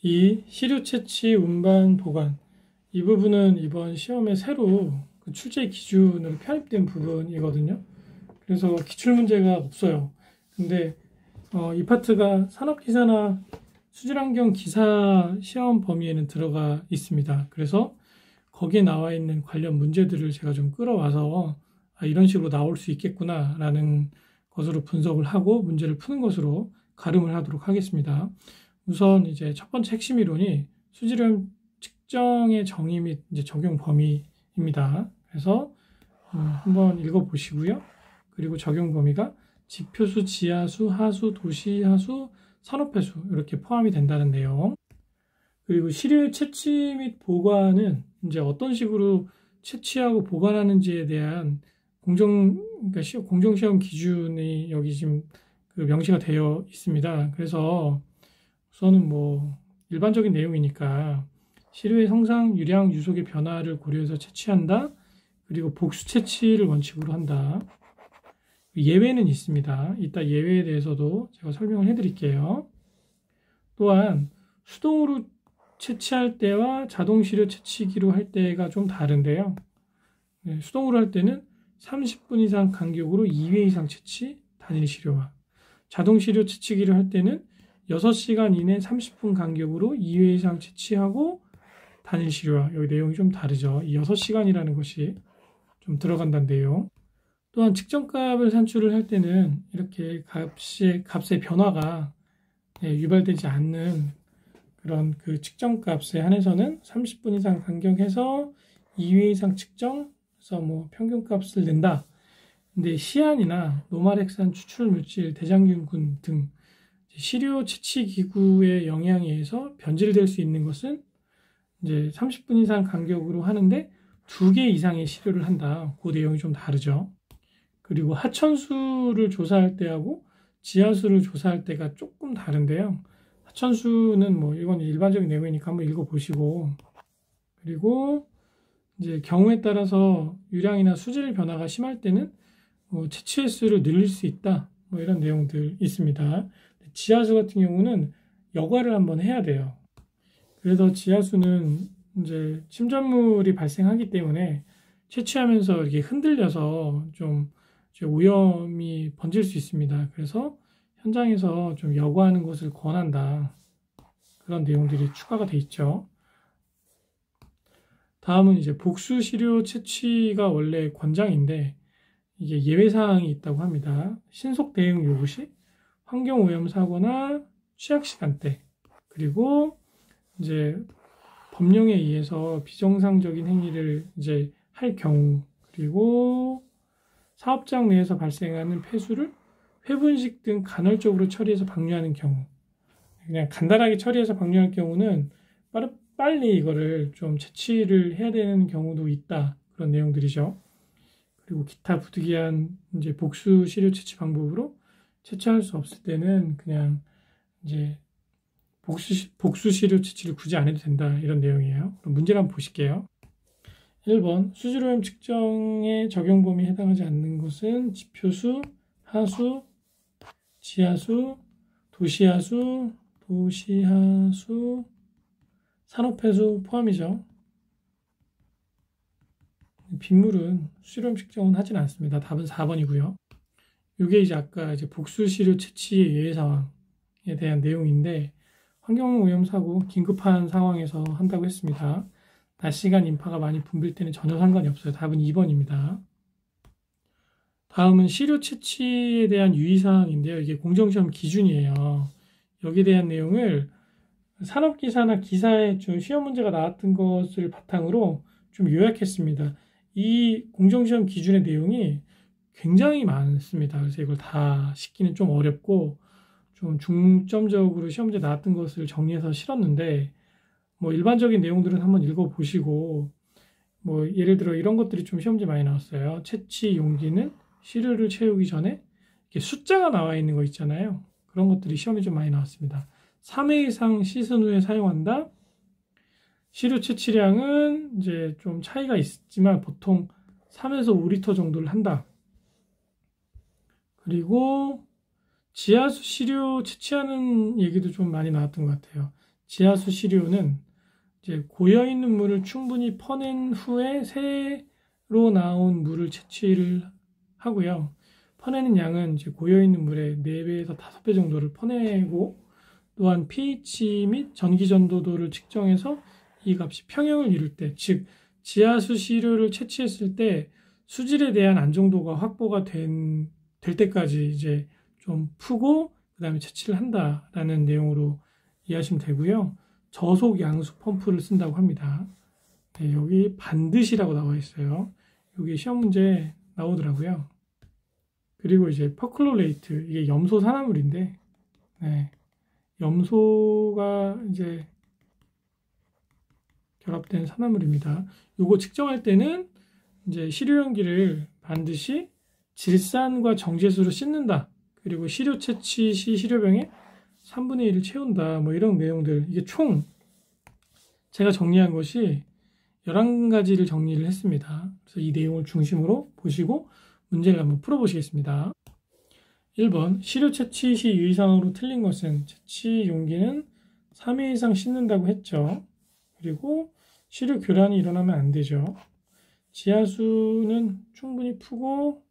이 시료 채취 운반 보관 이 부분은 이번 시험에 새로 그 출제 기준으로 편입된 부분이거든요. 그래서 기출 문제가 없어요. 근데 이 파트가 산업기사나 수질환경 기사 시험 범위에는 들어가 있습니다. 그래서 거기에 나와 있는 관련 문제들을 제가 좀 끌어와서 이런 식으로 나올 수 있겠구나라는 것으로 분석을 하고 문제를 푸는 것으로 가름을 하도록 하겠습니다. 우선 이제 첫 번째 핵심 이론이 수질오염 측정의 정의 및 이제 적용 범위입니다. 그래서 한번 읽어보시고요. 그리고 적용 범위가 지표수, 지하수, 하수, 도시하수, 산업해수 이렇게 포함이 된다는 내용. 그리고 시료 채취 및 보관은 이제 어떤 식으로 채취하고 보관하는지에 대한 그러니까 공정시험 기준이 여기 지금 그 명시가 되어 있습니다. 그래서 우선은 뭐 일반적인 내용이니까 시료의 성상, 유량, 유속의 변화를 고려해서 채취한다. 그리고 복수 채취를 원칙으로 한다. 예외는 있습니다. 이따 예외에 대해서도 제가 설명을 해드릴게요. 또한 수동으로 채취할 때와 자동 시료 채취기로 할 때가 좀 다른데요. 수동으로 할 때는 30분 이상 간격으로 2회 이상 채취, 단일 시료와 자동 시료 채취기를 할 때는 6시간 이내 30분 간격으로 2회 이상 채취하고 단일 시료와 여기 내용이 좀 다르죠. 이 6시간이라는 것이 좀 들어간다는 내용. 또한 측정값을 산출을 할 때는 이렇게 값의 변화가 유발되지 않는 그런 그 측정값에 한해서는 30분 이상 간격해서 2회 이상 측정해서 뭐 평균값을 낸다. 근데 시안이나 노말핵산 추출물질, 대장균군 등 시료 채취 기구의 영향에 의해서 변질될 수 있는 것은 이제 30분 이상 간격으로 하는데 2개 이상의 시료를 한다. 그 내용이 좀 다르죠. 그리고 하천수를 조사할 때하고 지하수를 조사할 때가 조금 다른데요. 하천수는 뭐 이건 일반적인 내용이니까 한번 읽어보시고, 그리고 이제 경우에 따라서 유량이나 수질 변화가 심할 때는 채취 횟수를 늘릴 수 있다. 뭐 이런 내용들 있습니다. 지하수 같은 경우는 여과를 한번 해야 돼요. 그래서 지하수는 이제 침전물이 발생하기 때문에 채취하면서 이렇게 흔들려서 좀 오염이 번질 수 있습니다. 그래서 현장에서 좀 여과하는 것을 권한다. 그런 내용들이 추가가 돼 있죠. 다음은 이제 복수 시료 채취가 원래 권장인데 이게 예외사항이 있다고 합니다. 신속 대응 요구 시, 환경오염 사고나 취약 시간대, 그리고 이제 법령에 의해서 비정상적인 행위를 이제 할 경우, 그리고 사업장 내에서 발생하는 폐수를 회분식 등 간헐적으로 처리해서 방류하는 경우, 그냥 간단하게 처리해서 방류할 경우는 빨리 이거를 좀 채취를 해야 되는 경우도 있다. 그런 내용들이죠. 그리고 기타 부득이한 이제 복수 시료 채취 방법으로 채취할 수 없을 때는 그냥 이제 복수 시료 채취를 굳이 안 해도 된다. 이런 내용이에요. 그럼 문제를 한번 보실게요. 1번 수질오염 측정의 적용 범위에 해당하지 않는 것은 지표수, 하수, 지하수, 도시하수, 산업해수 포함이죠. 빗물은 수질오염 측정은 하진 않습니다. 답은 4번이고요. 이게 이제 아까 이제 복수시료 채취의 예외 상황에 대한 내용인데 환경오염 사고 긴급한 상황에서 한다고 했습니다. 낮 시간 인파가 많이 붐빌 때는 전혀 상관이 없어요. 답은 2번입니다. 다음은 시료 채취에 대한 유의사항인데요. 이게 공정시험 기준이에요. 여기에 대한 내용을 산업기사나 기사에 좀 시험 문제가 나왔던 것을 바탕으로 좀 요약했습니다. 이 공정시험 기준의 내용이 굉장히 많습니다. 그래서 이걸 다 싣기는 좀 어렵고 좀 중점적으로 시험 문제 나왔던 것을 정리해서 실었는데 뭐 일반적인 내용들은 한번 읽어보시고 뭐 예를 들어 이런 것들이 좀 시험 문제 많이 나왔어요. 채취 용기는 시료를 채우기 전에 이렇게 숫자가 나와 있는 거 있잖아요. 그런 것들이 시험에 좀 많이 나왔습니다. 3회 이상 씻은 후에 사용한다. 시료 채취량은 이제 좀 차이가 있지만 보통 3에서 5리터 정도를 한다. 그리고 지하수 시료 채취하는 얘기도 좀 많이 나왔던 것 같아요. 지하수 시료는 이제 고여 있는 물을 충분히 퍼낸 후에 새로 나온 물을 채취를 하고요. 퍼내는 양은 이제 고여 있는 물의 4배에서 5배 정도를 퍼내고, 또한 pH 및 전기 전도도를 측정해서 이 값이 평형을 이룰 때, 즉 지하수 시료를 채취했을 때 수질에 대한 안정도가 확보가 될 때까지 이제 좀 푸고 그다음에 채취를 한다라는 내용으로 이해하시면 되고요. 저속 양수 펌프를 쓴다고 합니다. 네, 여기 반드시라고 나와 있어요. 여기 시험 문제 나오더라고요. 그리고 이제 퍼클로레이트, 이게 염소 산화물인데, 네, 염소가 이제 결합된 산화물입니다. 요거 측정할 때는 이제 시료용기를 반드시 질산과 정제수로 씻는다. 그리고 시료 채취 시 시료병에 3분의 1을 채운다. 뭐 이런 내용들. 이게 총 제가 정리한 것이 11가지를 정리를 했습니다. 그래서 이 내용을 중심으로 보시고 문제를 한번 풀어보시겠습니다. 1번, 시료 채취 시 유의사항으로 틀린 것은 채취 용기는 3회 이상 씻는다고 했죠. 그리고 시료 교란이 일어나면 안 되죠. 지하수는 충분히 푸고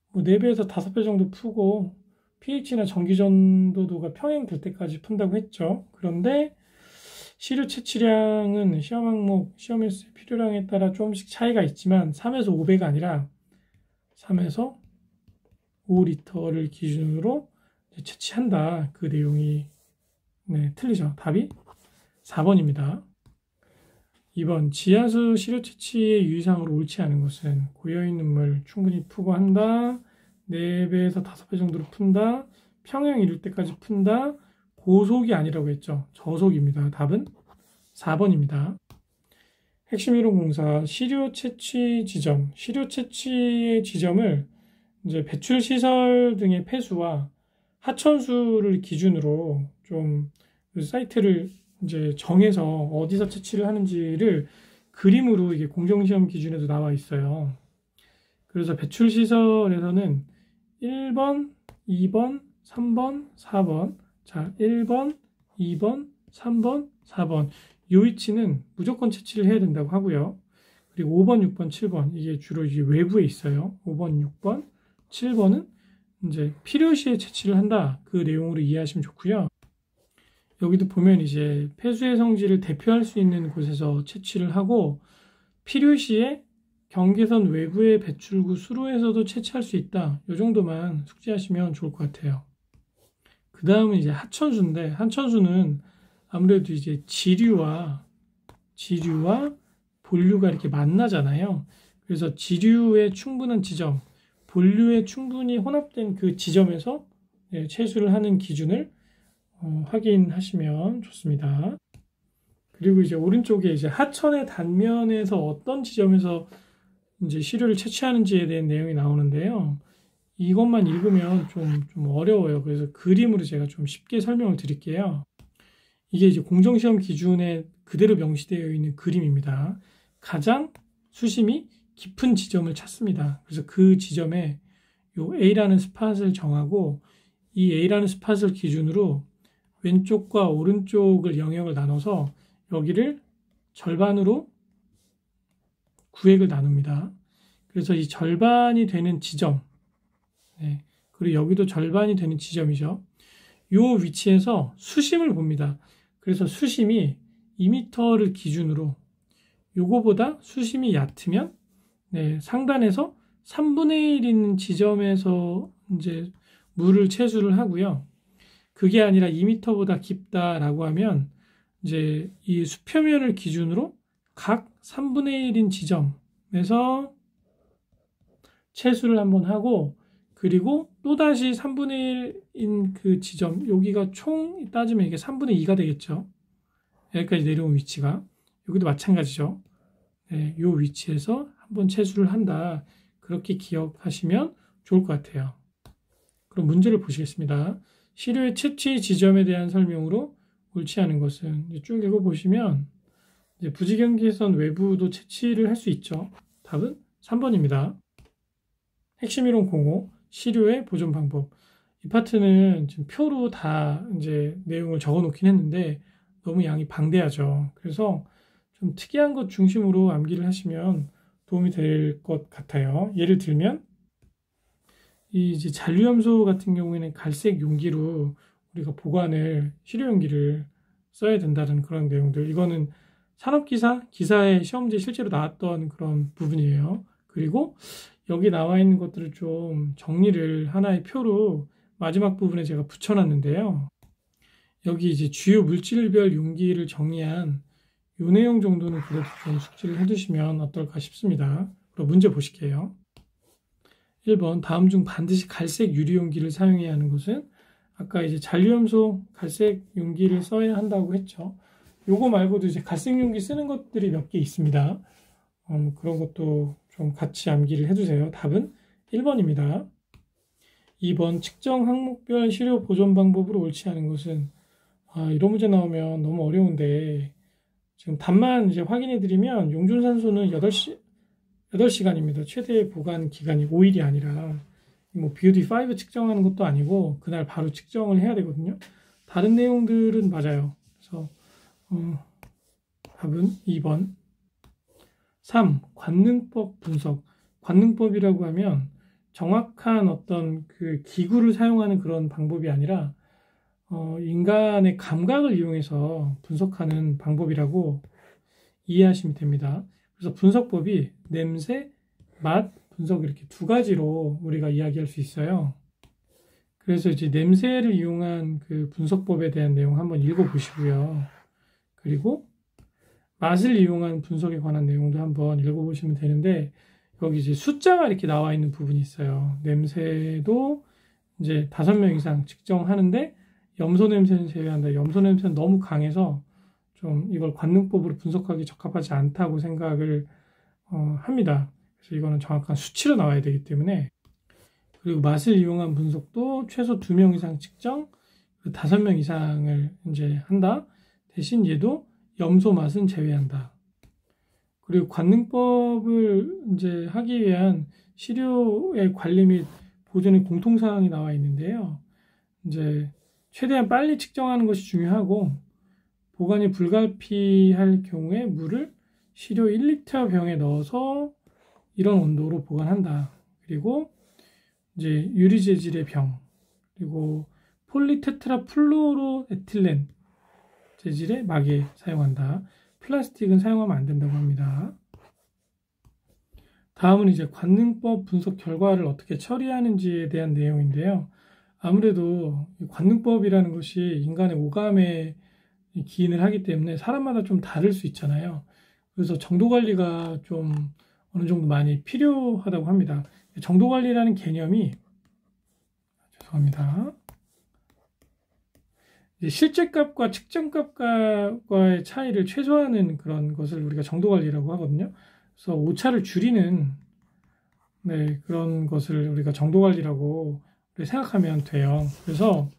뭐 4배에서 5배 정도 푸고 pH나 전기 전도도가 평행될 때까지 푼다고 했죠. 그런데 시료 채취량은 시험 항목, 시험일수의 필요량에 따라 조금씩 차이가 있지만 3에서 5배가 아니라 3에서 5리터를 기준으로 채취한다. 그 내용이 틀리죠. 답이 4번입니다. 2번, 지하수 시료 채취의 유의사항으로 옳지 않은 것은 고여있는 물 충분히 푸고 한다, 4배에서 5배 정도로 푼다, 평형 이룰 때까지 푼다, 고속이 아니라고 했죠. 저속입니다. 답은 4번입니다. 핵심 이론 공사, 시료 채취 지점, 시료 채취의 지점을 이제 배출 시설 등의 폐수와 하천수를 기준으로 좀 사이트를 이제 정해서 어디서 채취를 하는지를 그림으로 이게 공정시험 기준에도 나와 있어요. 그래서 배출 시설에서는 1번, 2번, 3번, 4번, 자, 1번, 2번, 3번, 4번. 이 위치는 무조건 채취를 해야 된다고 하고요. 그리고 5번, 6번, 7번. 이게 주로 이게 외부에 있어요. 5번, 6번, 7번은 이제 필요시에 채취를 한다. 그 내용으로 이해하시면 좋고요. 여기도 보면 이제 폐수의 성질을 대표할 수 있는 곳에서 채취를 하고 필요시에 경계선 외부의 배출구 수로에서도 채취할 수 있다. 이 정도만 숙지하시면 좋을 것 같아요. 그 다음은 이제 하천수인데, 하천수는 아무래도 이제 지류와 본류가 이렇게 만나잖아요. 그래서 지류의 충분한 지점, 본류에 충분히 혼합된 그 지점에서 채수를 하는 기준을 확인하시면 좋습니다. 그리고 이제 오른쪽에 이제 하천의 단면에서 어떤 지점에서 이제 시료를 채취하는지에 대한 내용이 나오는데요. 이것만 읽으면 좀 어려워요. 그래서 그림으로 제가 좀 쉽게 설명을 드릴게요. 이게 이제 공정시험 기준에 그대로 명시되어 있는 그림입니다. 가장 수심이 깊은 지점을 찾습니다. 그래서 그 지점에 요 A라는 스팟을 정하고 이 A라는 스팟을 기준으로 왼쪽과 오른쪽을 영역을 나눠서 여기를 절반으로 구획을 나눕니다. 그래서 이 절반이 되는 지점, 그리고 여기도 절반이 되는 지점이죠. 이 위치에서 수심을 봅니다. 그래서 수심이 2m를 기준으로 요거보다 수심이 얕으면 상단에서 3분의 1 있는 지점에서 이제 물을 채수를 하고요. 그게 아니라 2m보다 깊다라고 하면 이제 이 수표면을 기준으로 각 3분의 1인 지점에서 채수를 한번 하고, 그리고 또다시 3분의 1인 그 지점, 여기가 총 따지면 이게 3분의 2가 되겠죠. 여기까지 내려온 위치가. 여기도 마찬가지죠. 이 위치에서 한번 채수를 한다. 그렇게 기억하시면 좋을 것 같아요. 그럼 문제를 보시겠습니다. 시료의 채취 지점에 대한 설명으로 옳지 않은 것은 쭉 읽어보시면 이제 부지경계선 외부도 채취를 할 수 있죠. 답은 3번입니다. 핵심 이론 05, 시료의 보존 방법. 이 파트는 지금 표로 다 이제 내용을 적어 놓긴 했는데 너무 양이 방대하죠. 그래서 좀 특이한 것 중심으로 암기를 하시면 도움이 될 것 같아요. 예를 들면 이 이제 잔류염소 같은 경우에는 갈색 용기로 우리가 보관을 시료 용기를 써야 된다는 그런 내용들. 이거는 산업기사 기사의 시험지에 실제로 나왔던 그런 부분이에요. 그리고 여기 나와 있는 것들을 좀 정리를 하나의 표로 마지막 부분에 제가 붙여놨는데요. 여기 이제 주요 물질별 용기를 정리한 요 내용 정도는 그래도 좀 숙지를 해두시면 어떨까 싶습니다. 그럼 문제 보실게요. 1번 다음 중 반드시 갈색 유리 용기를 사용해야 하는 것은 아까 이제 잔류염소 갈색 용기를 써야 한다고 했죠. 요거 말고도 이제 갈색 용기 쓰는 것들이 몇 개 있습니다. 그런 것도 좀 같이 암기를 해두세요. 답은 1번입니다. 2번 측정 항목별 시료 보존 방법으로 옳지 않은 것은 이런 문제 나오면 너무 어려운데 지금 답만 이제 확인해 드리면 용존산소는 8시간입니다. 최대 보관 기간이 5일이 아니라 뭐 BOD5 측정하는 것도 아니고 그날 바로 측정을 해야 되거든요. 다른 내용들은 맞아요. 그래서 답은 2번. 3. 관능법 분석. 관능법이라고 하면 정확한 어떤 그 기구를 사용하는 그런 방법이 아니라 인간의 감각을 이용해서 분석하는 방법이라고 이해하시면 됩니다. 그래서 분석법이 냄새, 맛, 분석 이렇게 두 가지로 우리가 이야기할 수 있어요. 그래서 이제 냄새를 이용한 그 분석법에 대한 내용 한번 읽어보시고요. 그리고 맛을 이용한 분석에 관한 내용도 한번 읽어보시면 되는데 여기 이제 숫자가 이렇게 나와 있는 부분이 있어요. 냄새도 이제 5명 이상 측정하는데 염소 냄새는 제외한다. 염소 냄새는 너무 강해서 좀 이걸 관능법으로 분석하기 적합하지 않다고 생각을 합니다. 그래서 이거는 정확한 수치로 나와야 되기 때문에 그리고 맛을 이용한 분석도 최소 2명 이상 측정, 5명 이상을 이제 한다. 대신 얘도 염소 맛은 제외한다. 그리고 관능법을 이제 하기 위한 시료의 관리 및 보존의 공통사항이 나와 있는데요. 이제 최대한 빨리 측정하는 것이 중요하고 보관이 불가피할 경우에 물을 시료 1리터 병에 넣어서 이런 온도로 보관한다. 그리고 이제 유리 재질의 병, 그리고 폴리테트라플루오로에틸렌 재질의 막에 사용한다. 플라스틱은 사용하면 안 된다고 합니다. 다음은 이제 관능법 분석 결과를 어떻게 처리하는지에 대한 내용인데요. 아무래도 관능법이라는 것이 인간의 오감에 기인을 하기 때문에 사람마다 좀 다를 수 있잖아요. 그래서 정도 관리가 좀 어느 정도 많이 필요하다고 합니다. 정도 관리라는 개념이 죄송합니다. 실제 값과 측정 값과의 차이를 최소화하는 그런 것을 우리가 정도 관리라고 하거든요. 그래서 오차를 줄이는 그런 것을 우리가 정도 관리라고 생각하면 돼요. 그래서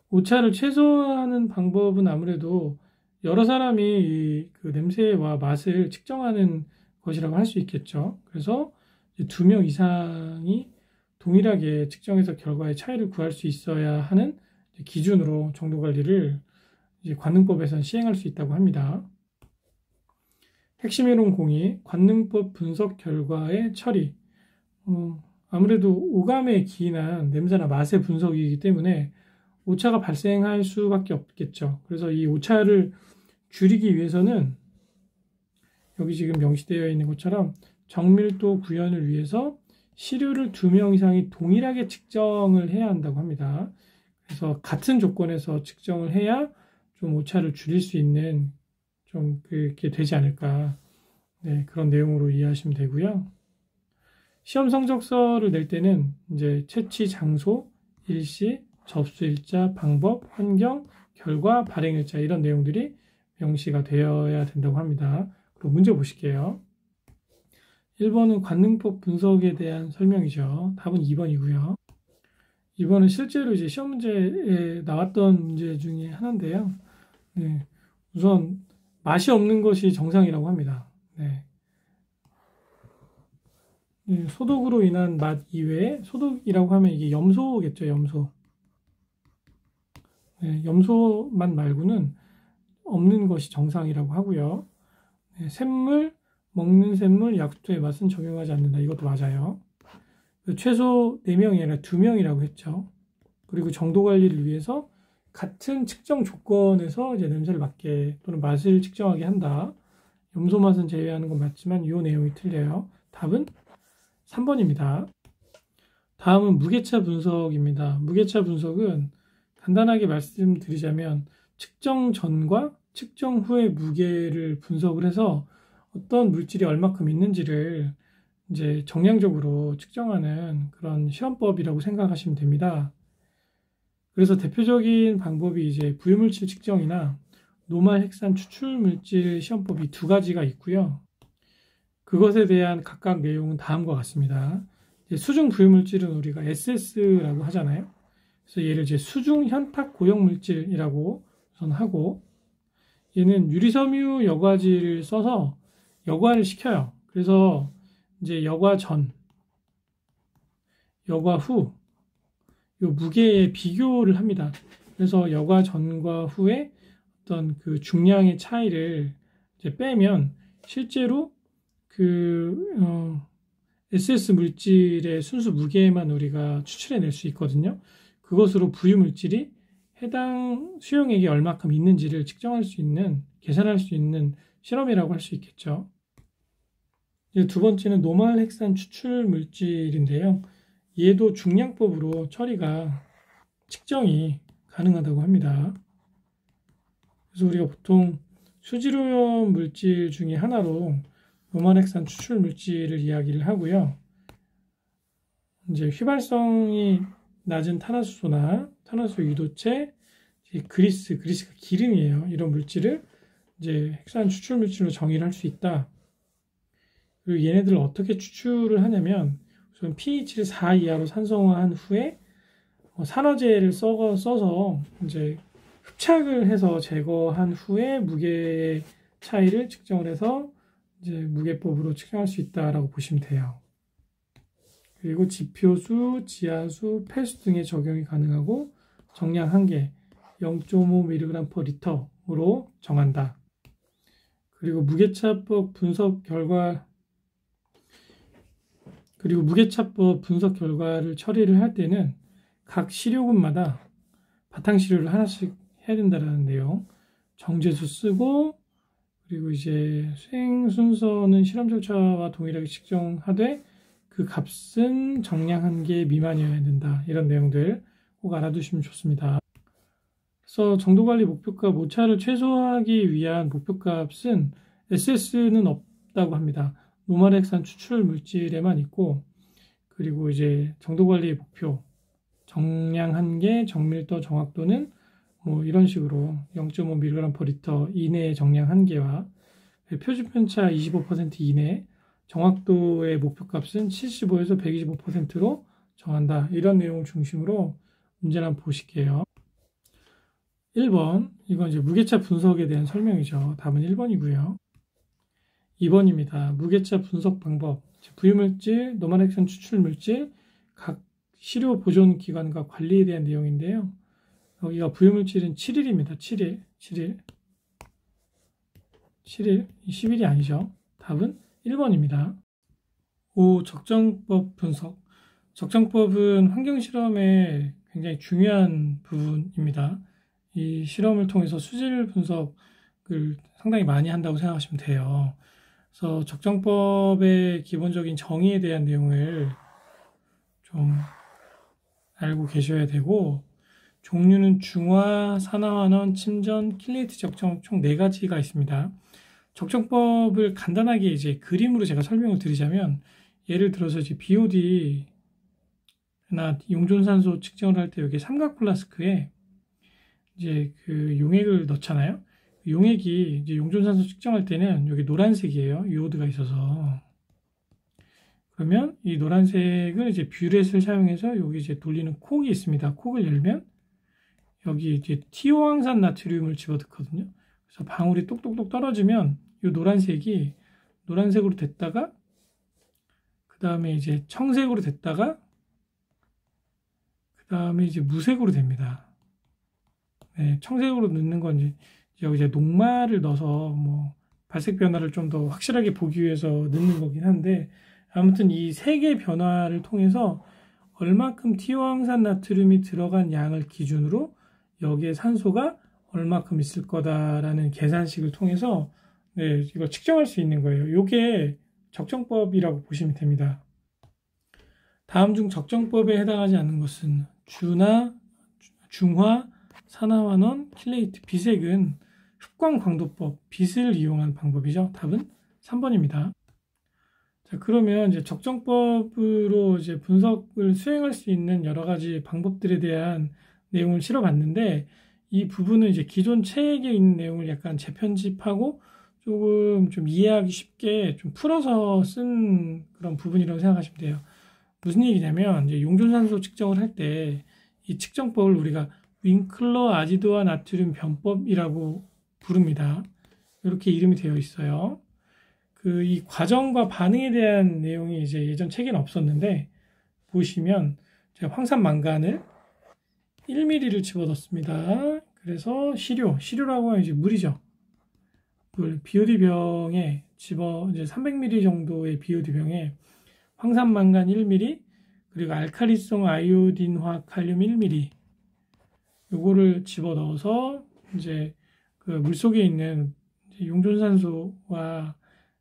오차를 최소화하는 방법은 아무래도 여러 사람이 그 냄새와 맛을 측정하는 것이라고 할 수 있겠죠. 그래서 2명 이상이 동일하게 측정해서 결과의 차이를 구할 수 있어야 하는 기준으로 정도 관리를 이제 관능법에서는 시행할 수 있다고 합니다. 핵심 이론 공이 관능법 분석 결과의 처리. 아무래도 오감에 기인한 냄새나 맛의 분석이기 때문에 오차가 발생할 수밖에 없겠죠. 그래서 이 오차를 줄이기 위해서는 여기 지금 명시되어 있는 것처럼 정밀도 구현을 위해서 시료를 2명 이상이 동일하게 측정을 해야 한다고 합니다. 그래서 같은 조건에서 측정을 해야 좀 오차를 줄일 수 있는 좀 그게 되지 않을까. 그런 내용으로 이해하시면 되고요. 시험 성적서를 낼 때는 이제 채취 장소, 일시, 접수일자, 방법, 환경, 결과, 발행일자 이런 내용들이 명시가 되어야 된다고 합니다. 그럼 문제 보실게요. 1번은 관능법 분석에 대한 설명이죠. 답은 2번이고요. 2번은 실제로 이제 시험 문제에 나왔던 문제 중에 하나인데요. 우선 맛이 없는 것이 정상이라고 합니다. 소독으로 인한 맛 이외에 소독이라고 하면 이게 염소겠죠, 염소. 염소 맛 말고는 없는 것이 정상이라고 하고요. 네, 샘물, 먹는 샘물, 약수터의 맛은 적용하지 않는다. 이것도 맞아요. 최소 4명이 아니라 2명이라고 했죠. 그리고 정도 관리를 위해서 같은 측정 조건에서 이제 냄새를 맡게 또는 맛을 측정하게 한다. 염소 맛은 제외하는 건 맞지만 이 내용이 틀려요. 답은 3번입니다. 다음은 무게차 분석입니다. 무게차 분석은 간단하게 말씀드리자면 측정 전과 측정 후의 무게를 분석을 해서 어떤 물질이 얼마큼 있는지를 이제 정량적으로 측정하는 그런 시험법이라고 생각하시면 됩니다. 그래서 대표적인 방법이 이제 부유물질 측정이나 노말 핵산 추출 물질 시험법이 2가지가 있고요. 그것에 대한 각각 내용은 다음과 같습니다. 수중 부유물질은 우리가 SS라고 하잖아요. 그래서 얘를 이제 수중 현탁 고형 물질이라고 우선 하고, 얘는 유리섬유 여과질을 써서 여과를 시켜요. 그래서 이제 여과 전, 여과 후, 요 무게의 비교를 합니다. 그래서 여과 전과 후에 어떤 그 중량의 차이를 이제 빼면 실제로 SS 물질의 순수 무게만 우리가 추출해낼 수 있거든요. 그것으로 부유 물질이 해당 수용액이 얼마큼 있는지를 측정할 수 있는, 계산할 수 있는 실험이라고 할 수 있겠죠. 이제 두 번째는 노말 핵산 추출 물질인데요. 얘도 중량법으로 처리가 측정이 가능하다고 합니다. 그래서 우리가 보통 수질오염 물질 중에 하나로 노말 핵산 추출 물질을 이야기를 하고요. 이제 휘발성이 낮은 탄화수소나 탄화수 유도체, 그리스가 기름이에요. 이런 물질을 이제 핵산 추출 물질로 정의를 할 수 있다. 그리고 얘네들을 어떻게 추출을 하냐면 우선 pH를 4 이하로 산성화한 후에 산화제를 써서 이제 흡착을 해서 제거한 후에 무게의 차이를 측정을 해서 이제 무게법으로 측정할 수 있다라고 보시면 돼요. 그리고 지표수, 지하수, 폐수 등의 적용이 가능하고 정량 한계 0.5mg/L으로 정한다. 그리고 무게차법 분석 결과를 처리를 할 때는 각 시료군마다 바탕시료를 하나씩 해야 된다는 내용. 정제수 쓰고, 그리고 이제 수행 순서는 실험 절차와 동일하게 측정하되 그 값은 정량 한계 미만이어야 된다. 이런 내용들 꼭 알아두시면 좋습니다. 그래서 정도관리 목표값 오차를 최소화하기 위한 목표값은 SS는 없다고 합니다. 노말 핵산 추출 물질에만 있고, 그리고 이제 정도관리 목표 정량 한계, 정밀도, 정확도는 뭐 이런 식으로 0.5mg/L 이내의 정량 한계와 표준 편차 25% 이내, 정확도의 목표값은 75에서 125%로 정한다. 이런 내용 중심으로 문제를 한번 보실게요. 1번, 이건 이제 무게차 분석에 대한 설명이죠. 답은 1번이고요. 2번입니다. 무게차 분석 방법, 부유물질, 노말 핵산 추출 물질, 각 시료 보존 기간과 관리에 대한 내용인데요. 여기가 부유물질은 7일입니다. 7일. 10일이 아니죠. 답은 1번입니다. 5. 적정법 분석. 적정법은 환경실험의 굉장히 중요한 부분입니다. 이 실험을 통해서 수질 분석을 상당히 많이 한다고 생각하시면 돼요. 그래서 적정법의 기본적인 정의에 대한 내용을 좀 알고 계셔야 되고, 종류는 중화, 산화환원, 침전, 킬레이트 적정 총 4가지가 있습니다. 적정법을 간단하게 이제 그림으로 제가 설명을 드리자면, 예를 들어서 이제 BOD나 용존산소 측정을 할 때 여기 삼각 플라스크에 이제 그 용액을 넣잖아요. 용액이 이제 용존산소 측정할 때는 여기 노란색이에요. 유오드가 있어서. 그러면 이 노란색을 이제 뷰렛을 사용해서 여기 이제 돌리는 콕이 있습니다. 콕을 열면 여기 이제 티오항산 나트륨을 집어넣거든요. 그래서 방울이 똑똑똑 떨어지면 이 노란색이 노란색으로 됐다가 그 다음에 이제 청색으로 됐다가 그 다음에 이제 무색으로 됩니다. 네, 청색으로 넣는 건 이제 여기 이제 녹말을 넣어서 뭐 발색 변화를 좀 더 확실하게 보기 위해서 넣는 거긴 한데, 아무튼 이 세 개의 변화를 통해서 얼마큼 티오항산 나트륨이 들어간 양을 기준으로 여기에 산소가 얼마큼 있을 거다라는 계산식을 통해서 네, 이거 측정할 수 있는 거예요. 이게 적정법이라고 보시면 됩니다. 다음 중 적정법에 해당하지 않는 것은 주나 중화, 산화환원, 킬레이트, 비색은 흡광광도법, 빛을 이용한 방법이죠. 답은 3번입니다. 자, 그러면 이제 적정법으로 이제 분석을 수행할 수 있는 여러 가지 방법들에 대한 내용을 실어봤는데, 이 부분은 이제 기존 책에 있는 내용을 약간 재편집하고 조금 좀 이해하기 쉽게 좀 풀어서 쓴 그런 부분이라고 생각하시면 돼요. 무슨 얘기냐면, 이제 용존산소 측정을 할 때 이 측정법을 우리가 윙클러 아지드화 나트륨 변법이라고 부릅니다. 이렇게 이름이 되어 있어요. 이 과정과 반응에 대한 내용이 이제 예전 책에는 없었는데, 보시면 제가 황산 망간을 1ml를 집어넣습니다. 그래서 시료라고 하면 이제 물이죠. 물, BOD 병에 이제 300ml 정도의 BOD 병에 황산 망간 1ml, 그리고 알칼리성 아이오딘화 칼륨 1ml, 요거를 집어넣어서 이제 그 물 속에 있는 용존산소와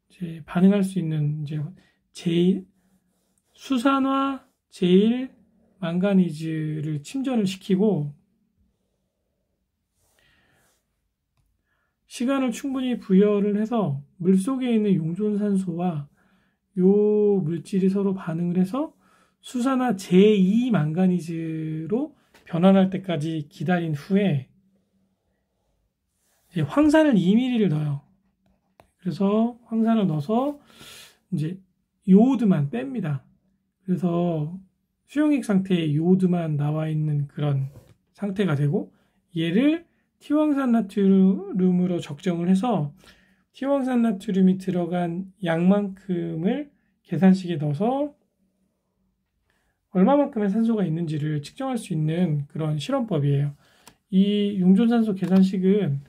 이제 반응할 수 있는 이제 수산화 제일 망가니즈를 침전을 시키고 시간을 충분히 부여를 해서 물 속에 있는 용존산소와 요 물질이 서로 반응을 해서 수산화 제2 망가니즈로 변환할 때까지 기다린 후에 이제 황산을 2ml를 넣어요. 그래서 황산을 넣어서 이제 요오드만 뺍니다. 그래서 수용액 상태에 요오드만 나와 있는 그런 상태가 되고, 얘를 티오항산 나트륨으로 적정을 해서 티오항산 나트륨이 들어간 양만큼을 계산식에 넣어서 얼마만큼의 산소가 있는지를 측정할 수 있는 그런 실험법이에요. 이 용존산소 계산식은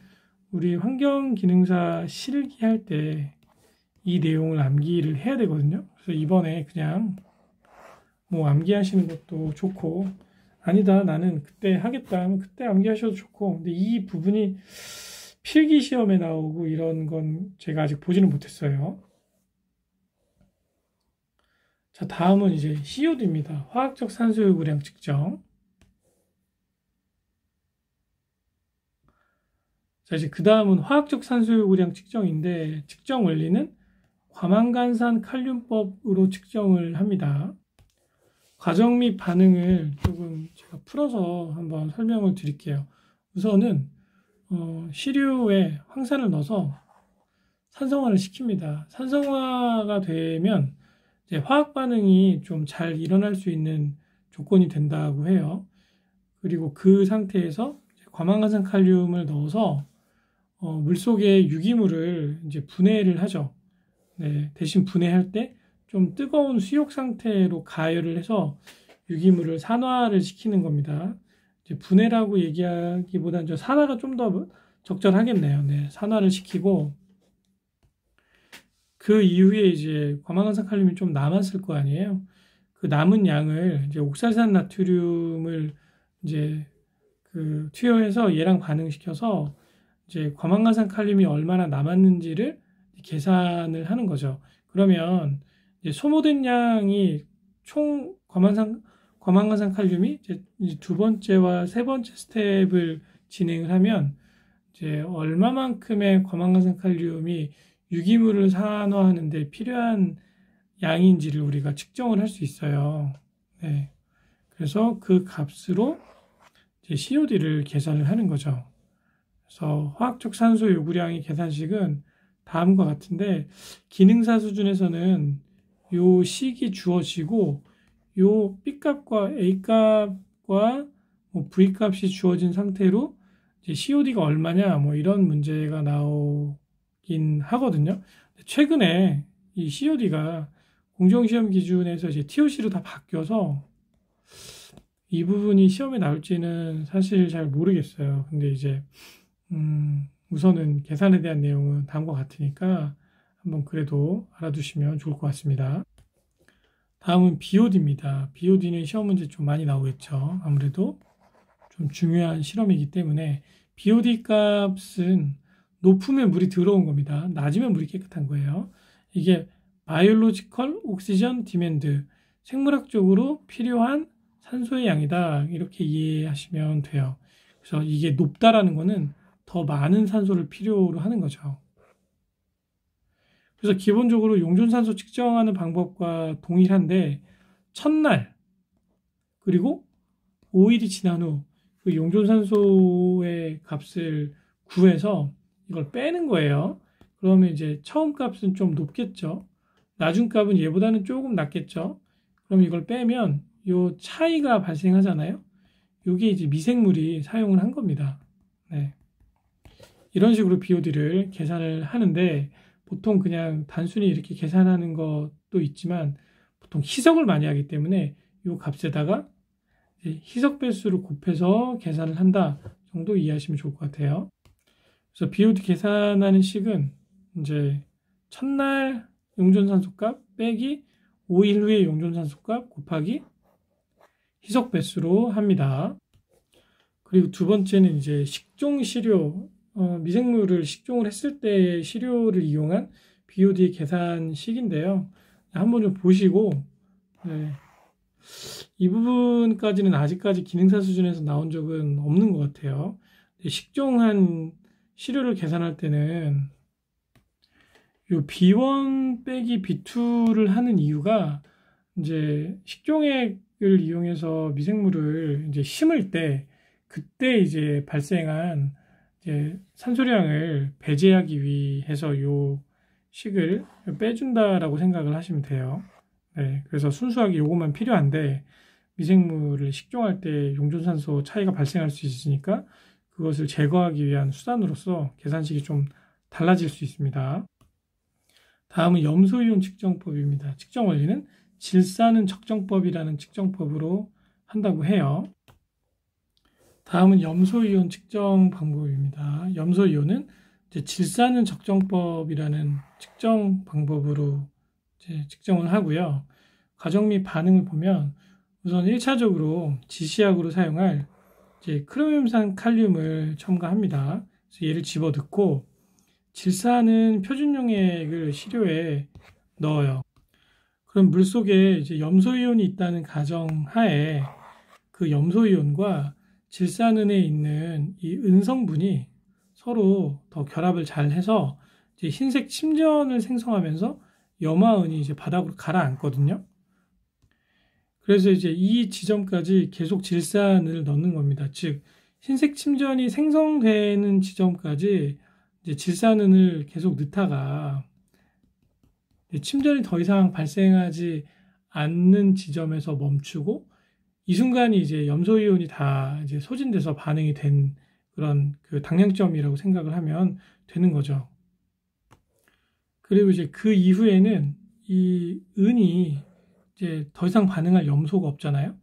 우리 환경기능사 실기할 때 이 내용을 암기를 해야 되거든요. 그래서 이번에 그냥 뭐 암기하시는 것도 좋고, 아니다 나는 그때 하겠다 하면 그때 암기하셔도 좋고, 근데 이 부분이 필기 시험에 나오고 이런 건 제가 아직 보지는 못했어요. 자, 다음은 이제 COD입니다. 화학적 산소 요구량 측정. 자, 이제 그 다음은 화학적 산소 요구량 측정인데, 측정 원리는 과망간산 칼륨법으로 측정을 합니다. 과정 및 반응을 조금 제가 풀어서 한번 설명을 드릴게요. 우선은 시료에 황산을 넣어서 산성화를 시킵니다. 산성화가 되면 이제 화학 반응이 좀 잘 일어날 수 있는 조건이 된다고 해요. 그리고 그 상태에서 과망간산 칼륨을 넣어서 물속에 유기물을 이제 분해를 하죠. 네, 대신 분해할 때 좀 뜨거운 수욕 상태로 가열을 해서 유기물을 산화를 시키는 겁니다. 이제 분해라고 얘기하기보다는 산화가 좀 더 적절하겠네요. 네, 산화를 시키고 그 이후에 이제 과망간산 칼륨이 좀 남았을 거 아니에요. 그 남은 양을 이제 옥살산 나트륨을 이제 그 투여해서 얘랑 반응시켜서 이제 과망간산 칼륨이 얼마나 남았는지를 계산을 하는 거죠. 그러면 이제 소모된 양이 총 과망간산 칼륨이 이제 두 번째와 세 번째 스텝을 진행을 하면 이제 얼마만큼의 과망간산 칼륨이 유기물을 산화하는데 필요한 양인지를 우리가 측정을 할 수 있어요. 네. 그래서 그 값으로 이제 COD를 계산을 하는 거죠. 그래서 화학적 산소 요구량의 계산식은 다음과 같은데, 기능사 수준에서는 요 식이 주어지고 요 B값과 A값과 뭐 V값이 주어진 상태로 이제 COD가 얼마냐 뭐 이런 문제가 나오긴 하거든요. 최근에 이 COD가 공정시험 기준에서 이제 TOC로 다 바뀌어서 이 부분이 시험에 나올지는 사실 잘 모르겠어요. 근데 이제 우선은 계산에 대한 내용은 다음과 같으니까 한번 그래도 알아두시면 좋을 것 같습니다. 다음은 BOD입니다. BOD는 시험 문제 좀 많이 나오겠죠. 아무래도 좀 중요한 실험이기 때문에 BOD 값은 높으면 물이 더러운 겁니다. 낮으면 물이 깨끗한 거예요. 이게 Biological Oxygen Demand, 생물학적으로 필요한 산소의 양이다. 이렇게 이해하시면 돼요. 그래서 이게 높다라는 거는 더 많은 산소를 필요로 하는 거죠. 그래서 기본적으로 용존산소 측정하는 방법과 동일한데 첫날 그리고 5일이 지난 후 그 용존산소의 값을 구해서 이걸 빼는 거예요. 그러면 이제 처음 값은 좀 높겠죠. 나중 값은 얘보다는 조금 낮겠죠. 그럼 이걸 빼면 요 차이가 발생하잖아요. 요게 이제 미생물이 사용을 한 겁니다. 네. 이런 식으로 BOD를 계산을 하는데 보통 그냥 단순히 이렇게 계산하는 것도 있지만 보통 희석을 많이 하기 때문에 이 값에다가 희석 배수를 곱해서 계산을 한다 정도 이해하시면 좋을 것 같아요. 그래서 BOD 계산하는 식은 이제 첫날 용존산소 값 빼기 5일 후의 용존산소 값 곱하기 희석 배수로 합니다. 그리고 두 번째는 이제 식종 시료, 미생물을 식종을 했을 때 시료를 이용한 BOD 계산식인데요. 한번 좀 보시고, 네. 이 부분까지는 아직까지 기능사 수준에서 나온 적은 없는 것 같아요. 식종한 시료를 계산할 때는 요 B1 빼기 B2를 하는 이유가 이제 식종액을 이용해서 미생물을 이제 심을 때 그때 이제 발생한 이제 산소량을 배제하기 위해서 요 식을 빼준다라고 생각을 하시면 돼요. 네, 그래서 순수하게 요것만 필요한데 미생물을 식종할 때 용존산소 차이가 발생할 수 있으니까 그것을 제거하기 위한 수단으로서 계산식이 좀 달라질 수 있습니다. 다음은 염소이온 측정법입니다. 측정 원리는 질산은 적정법이라는 측정법으로 한다고 해요. 다음은 염소이온 측정 방법입니다. 염소이온은 이제 질산은 적정법이라는 측정 방법으로 이제 측정을 하고요. 과정 및 반응을 보면 우선 1차적으로 지시약으로 사용할 이제 크로미움산 칼륨을 첨가합니다. 그래서 얘를 집어넣고 질산은 표준 용액을 시료에 넣어요. 그럼 물 속에 이제 염소이온이 있다는 가정하에 그 염소이온과 질산은에 있는 이 은성분이 서로 더 결합을 잘 해서 이제 흰색 침전을 생성하면서 염화은이 이제 바닥으로 가라앉거든요. 그래서 이제 이 지점까지 계속 질산을 넣는 겁니다. 즉, 흰색 침전이 생성되는 지점까지 이제 질산은을 계속 넣다가 침전이 더 이상 발생하지 않는 지점에서 멈추고 이 순간이 이제 염소이온이 다 이제 소진돼서 반응이 된 그런 그 당량점이라고 생각을 하면 되는 거죠. 그리고 이제 그 이후에는 이 은이 이제 더 이상 반응할 염소가 없잖아요.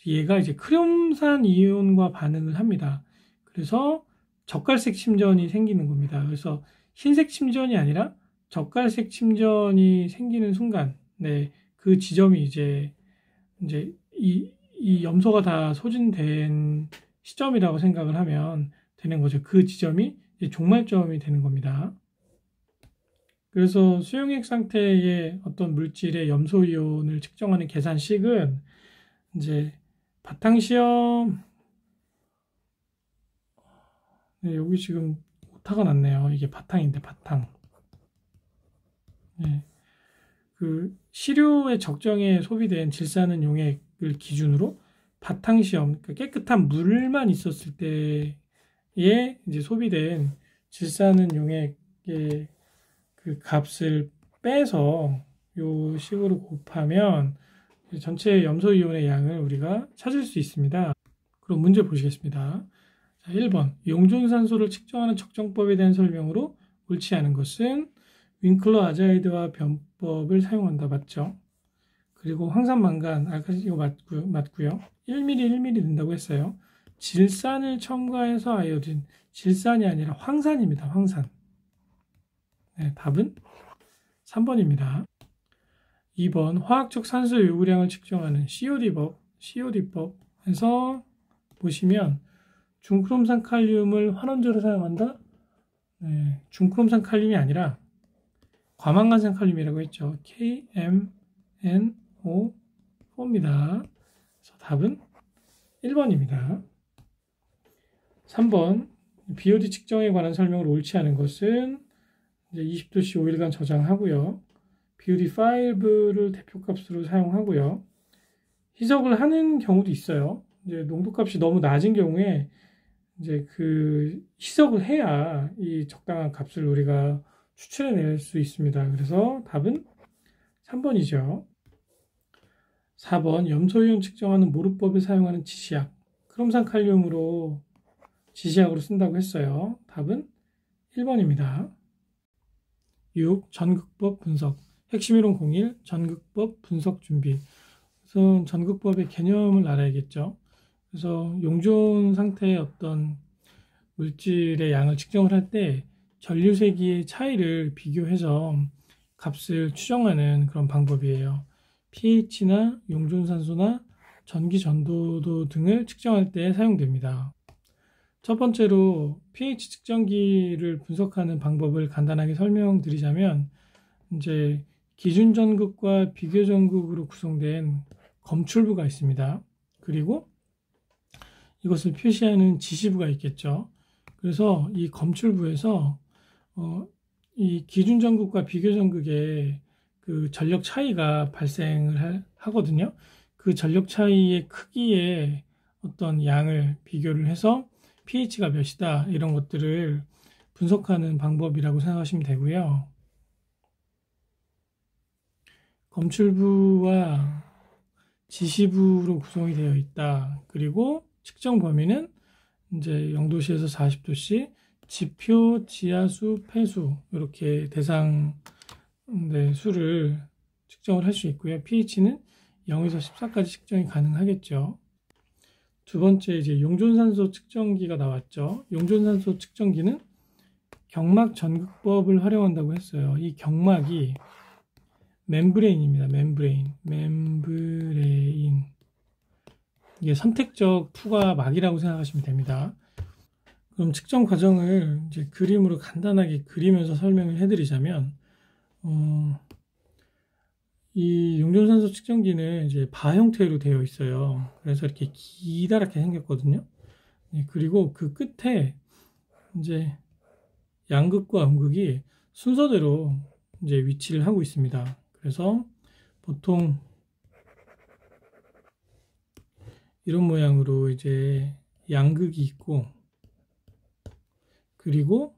얘가 이제 크롬산 이온과 반응을 합니다. 그래서 젓갈색 침전이 생기는 겁니다. 그래서 흰색 침전이 아니라 젓갈색 침전이 생기는 순간, 네, 그 지점이 이제 이 염소가 다 소진된 시점이라고 생각을 하면 되는 거죠. 그 지점이 이제 종말점이 되는 겁니다. 그래서 수용액 상태의 어떤 물질의 염소이온을 측정하는 계산식은 이제 바탕시험, 네, 여기 지금 오타가 났네요. 이게 바탕인데 바탕. 네, 그 시료의 적정에 소비된 질산은 용액을 기준으로 바탕시험, 그러니까 깨끗한 물만 있었을 때에 이제 소비된 질산은 용액의 그 값을 빼서 요 식으로 곱하면 전체 염소이온의 양을 우리가 찾을 수 있습니다. 그럼 문제 보시겠습니다. 자, 1번. 용존산소를 측정하는 적정법에 대한 설명으로 옳지 않은 것은 윙클러 아자이드와 변법을 사용한다. 맞죠? 그리고 황산망간, 아까 이거 맞고요. 1mm, 1mm 된다고 했어요. 질산을 첨가해서 아이오딘, 질산이 아니라 황산입니다. 황산. 네, 답은 3번입니다. 2번 화학적 산소 요구량을 측정하는 COD법에서 보시면 중크롬산 칼륨을 환원제로 사용한다? 네, 중크롬산 칼륨이 아니라 과망간산 칼륨이라고 했죠. KMNO4입니다. 그래서 답은 1번입니다. 3번 BOD 측정에 관한 설명을 옳지 않은 것은 이제 20도씨 5일간 저장하고요. BOD5를 대표값으로 사용하고요. 희석을 하는 경우도 있어요. 이제 농도값이 너무 낮은 경우에 이제 그 희석을 해야 이 적당한 값을 우리가 추출해낼 수 있습니다. 그래서 답은 3번이죠. 4번 염소이온 측정하는 모르법에 사용하는 지시약 크롬산 칼륨으로 지시약으로 쓴다고 했어요. 답은 1번입니다. 6. 전극법 분석 핵심 이론 01 전극법 분석 준비. 우선 전극법의 개념을 알아야겠죠. 그래서 용존 상태의 어떤 물질의 양을 측정을 할 때 전류세기의 차이를 비교해서 값을 추정하는 그런 방법이에요. pH나 용존산소나 전기 전도도 등을 측정할 때 사용됩니다. 첫 번째로 pH 측정기를 분석하는 방법을 간단하게 설명드리자면 이제 기준 전극과 비교 전극으로 구성된 검출부가 있습니다. 그리고 이것을 표시하는 지시부가 있겠죠. 그래서 이 검출부에서 이 기준 전극과 비교 전극의 그 전력 차이가 발생을 하거든요. 그 전력 차이의 크기의 어떤 양을 비교를 해서 pH가 몇이다 이런 것들을 분석하는 방법이라고 생각하시면 되고요. 검출부와 지시부로 구성이 되어 있다. 그리고 측정 범위는 이제 0도씨에서 40도씨, 지표, 지하수, 폐수 이렇게 대상 수를 측정을 할 수 있고요. pH는 0에서 14까지 측정이 가능하겠죠. 두 번째 이제 용존산소 측정기가 나왔죠. 용존산소 측정기는 경막 전극법을 활용한다고 했어요. 이 경막이 멤브레인입니다. 멤브레인. 이게 선택적 투과막이라고 생각하시면 됩니다. 그럼 측정 과정을 이제 그림으로 간단하게 그리면서 설명을 해드리자면, 이 용존산소 측정기는 이제 바 형태로 되어 있어요. 그래서 이렇게 기다랗게 생겼거든요. 그리고 그 끝에 이제 양극과 음극이 순서대로 이제 위치를 하고 있습니다. 그래서 보통 이런 모양으로 이제 양극이 있고, 그리고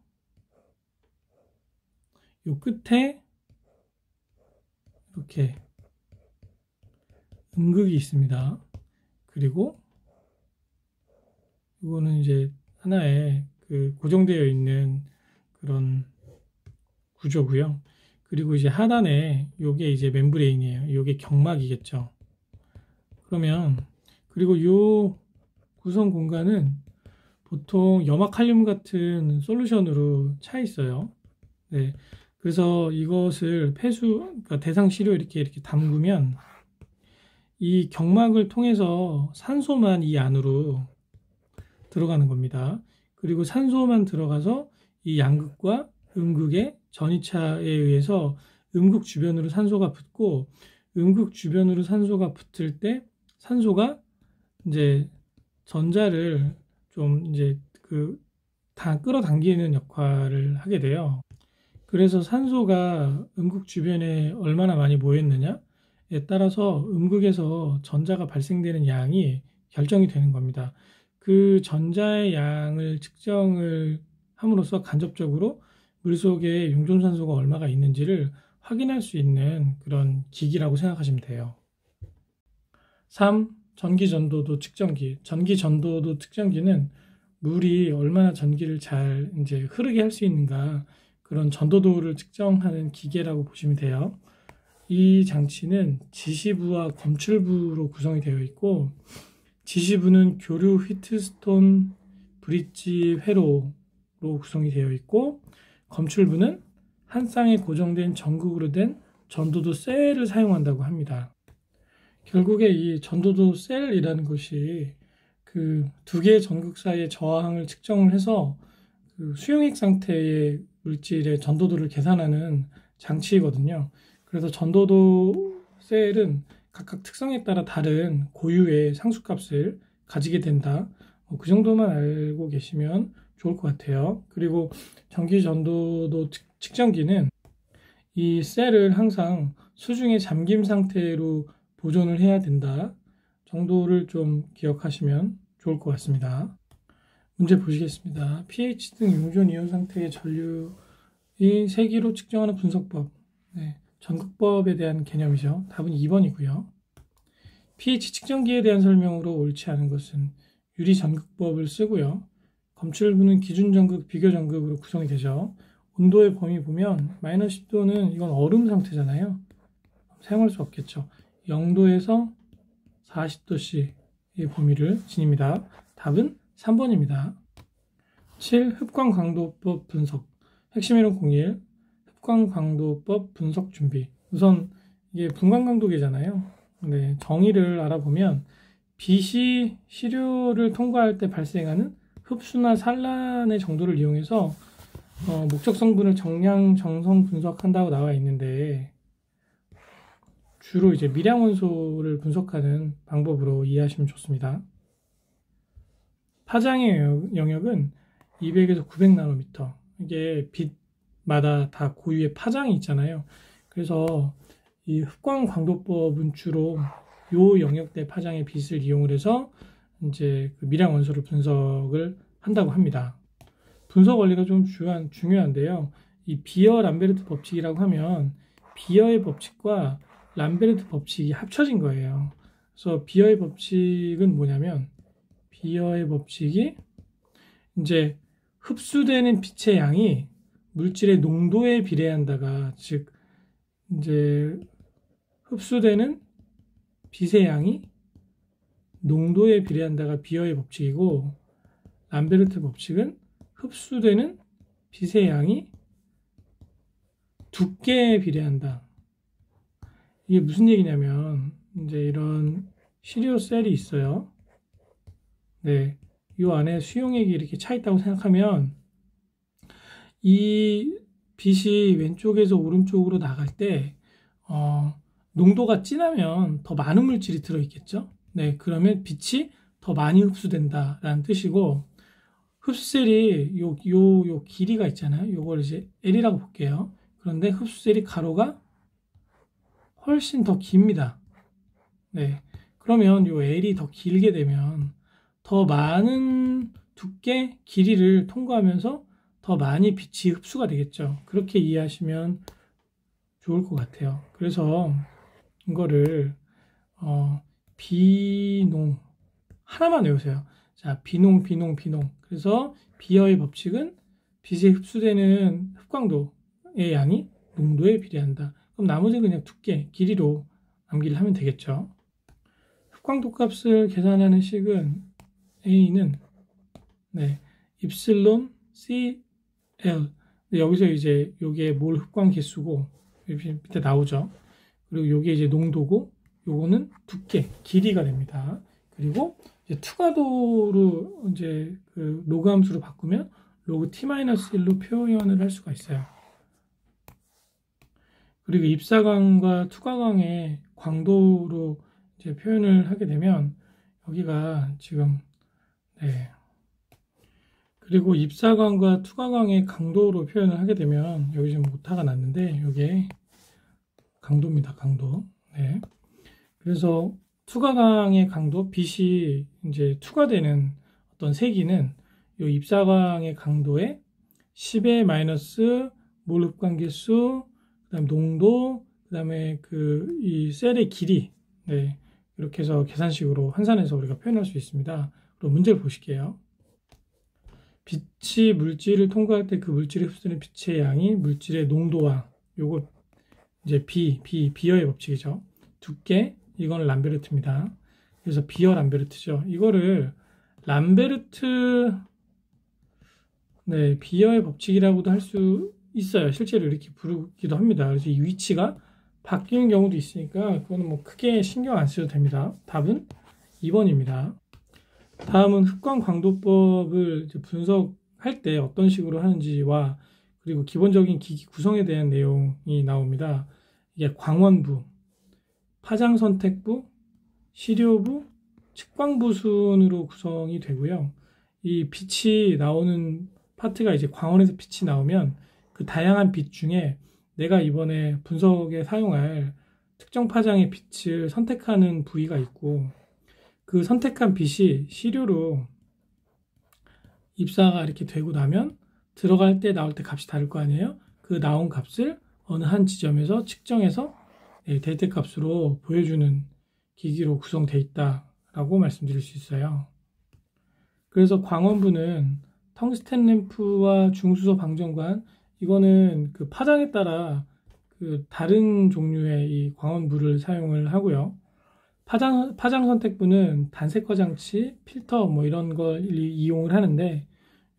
이 끝에 이렇게 음극이 있습니다. 그리고 이거는 이제 하나의 그 고정되어 있는 그런 구조고요. 그리고 이제 하단에 요게 이제 멤브레인이에요. 요게 경막이겠죠. 그러면 그리고 요 구성 공간은 보통 염화칼륨 같은 솔루션으로 차 있어요. 네. 그래서 이것을 그러니까 대상 시료 이렇게 담그면 이 경막을 통해서 산소만 이 안으로 들어가는 겁니다. 그리고 산소만 들어가서 이 양극과 음극의 전이차에 의해서 음극 주변으로 산소가 붙고, 음극 주변으로 산소가 붙을 때 산소가 이제 전자를 좀 이제 다 끌어당기는 역할을 하게 돼요. 그래서 산소가 음극 주변에 얼마나 많이 모였느냐에 따라서 음극에서 전자가 발생되는 양이 결정이 되는 겁니다. 그 전자의 양을 측정을 함으로써 간접적으로 물속에 용존산소가 얼마가 있는지를 확인할 수 있는 그런 기기라고 생각하시면 돼요. 3. 전기전도도 측정기. 전기전도도 측정기는 물이 얼마나 전기를 잘 이제 흐르게 할 수 있는가, 그런 전도도를 측정하는 기계라고 보시면 돼요. 이 장치는 지시부와 검출부로 구성이 되어 있고, 지시부는 교류 휘트스톤 브릿지 회로로 구성이 되어 있고, 검출부는 한 쌍에 고정된 전극으로 된 전도도 셀을 사용한다고 합니다. 결국에 이 전도도 셀이라는 것이 그 두 개의 전극 사이의 저항을 측정을 해서 그 수용액 상태의 물질의 전도도를 계산하는 장치이거든요. 그래서 전도도 셀은 각각 특성에 따라 다른 고유의 상수값을 가지게 된다. 그 정도만 알고 계시면 좋을 것 같아요. 그리고 전기 전도도 측정기는 이 셀을 항상 수중에 잠김 상태로 보존을 해야 된다 정도를 좀 기억하시면 좋을 것 같습니다. 문제 보시겠습니다. pH 등 용존 이온 상태의 전류의 세기로 측정하는 분석법. 전극법에 대한 개념이죠. 답은 2번이고요. pH 측정기에 대한 설명으로 옳지 않은 것은 유리 전극법을 쓰고요. 검출부는 기준 전극, 비교 전극으로 구성이 되죠. 온도의 범위 보면 마이너스 10도는 이건 얼음 상태잖아요. 사용할 수 없겠죠. 0도에서 40도씨의 범위를 지닙니다. 답은 3번입니다. 7. 흡광광도법 분석. 핵심 이론 01. 흡광광도법 분석 준비. 우선 이게 분광광도계잖아요. 네, 정의를 알아보면 빛이 시료를 통과할 때 발생하는 흡수나 산란의 정도를 이용해서 목적 성분을 정량 정성 분석한다고 나와 있는데, 주로 이제 미량 원소를 분석하는 방법으로 이해하시면 좋습니다. 파장의 영역은 200에서 900나노미터. 이게 빛마다 다 고유의 파장이 있잖아요. 그래서 이 흡광광도법은 주로 요 영역대 파장의 빛을 이용을 해서 이제 그 미량 원소를 분석을 한다고 합니다. 분석 원리가 좀 중요한데요. 이 비어 람베르트 법칙이라고 하면 비어의 법칙과 람베르트 법칙이 합쳐진 거예요. 그래서 비어의 법칙은 뭐냐면, 비어의 법칙이 이제 흡수되는 빛의 양이 물질의 농도에 비례한다가, 즉 이제 흡수되는 빛의 양이 농도에 비례한다가 비어의 법칙이고, 람베르트 법칙은 흡수되는 빛의 양이 두께에 비례한다. 이게 무슨 얘기냐면, 이제 이런 시리오 셀이 있어요. 네, 이 안에 수용액이 이렇게 차 있다고 생각하면, 이 빛이 왼쪽에서 오른쪽으로 나갈 때 농도가 진하면 더 많은 물질이 들어있겠죠. 네, 그러면 빛이 더 많이 흡수된다라는 뜻이고, 흡수셀이 요 길이가 있잖아요. 요걸 이제 L이라고 볼게요. 그런데 흡수셀이 가로가 훨씬 더 깁니다. 네, 그러면 요 L이 더 길게 되면 더 많은 두께, 길이를 통과하면서 더 많이 빛이 흡수가 되겠죠. 그렇게 이해하시면 좋을 것 같아요. 그래서 이거를 비농 하나만 외우세요. 자, 비농. 그래서 비어의 법칙은 빛에 흡수되는 흡광도의 양이 농도에 비례한다. 그럼 나머지는 그냥 두께, 길이로 암기를 하면 되겠죠. 흡광도 값을 계산하는 식은 A는 입실론 CL. 여기서 이제 요게 몰 흡광 개수고 밑에 나오죠. 그리고 요게 이제 농도고, 요거는 두께, 길이가 됩니다. 그리고 이제 투과도로 이제 그 로그 함수로 바꾸면 로그 T-1로 표현을 할 수가 있어요. 그리고 입사광과 투과광의 광도로 이제 표현을 하게 되면 여기가 지금 그리고 입사광과 투과광의 강도로 표현을 하게 되면 여기 지금 오타가 났는데 이게 강도입니다. 강도. 네. 그래서 투과광의 강도, 빛이 이제 투과되는 어떤 세기는 이 입사광의 강도에 10의 마이너스 몰 흡광 개수, 그다음 농도, 그다음에 이 셀의 길이, 이렇게 해서 계산식으로 환산해서 우리가 표현할 수 있습니다. 그럼 문제를 보실게요. 빛이 물질을 통과할 때 그 물질이 흡수되는 빛의 양이 물질의 농도와, 요거 이제 비어의 법칙이죠. 두께, 이거는 람베르트입니다. 그래서 비어 람베르트죠. 이거를 람베르트, 네, 비어의 법칙이라고도 할 수 있어요. 실제로 이렇게 부르기도 합니다. 그래서 이 위치가 바뀌는 경우도 있으니까 그거는 뭐 크게 신경 안 써도 됩니다. 답은 2번입니다. 다음은 흡광 강도법을 분석할 때 어떤 식으로 하는지와 그리고 기본적인 기기 구성에 대한 내용이 나옵니다. 이게 광원부, 파장선택부, 시료부, 측광부 순으로 구성이 되고요. 이 빛이 나오는 파트가 이제 광원에서 빛이 나오면 그 다양한 빛 중에 내가 이번에 분석에 사용할 특정 파장의 빛을 선택하는 부위가 있고 그 선택한 빛이 시료로 입사가 이렇게 되고 나면 들어갈 때 나올 때 값이 다를 거 아니에요? 그 나온 값을 어느 한 지점에서 측정해서 데이터 값으로 보여주는 기기로 구성되어 있다라고 말씀드릴 수 있어요. 그래서 광원부는 텅스텐 램프와 중수소 방전관, 이거는 그 파장에 따라 그 다른 종류의 이 광원부를 사용을 하고요. 파장 선택부는 단색화 장치, 필터 뭐 이런 걸 이용을 하는데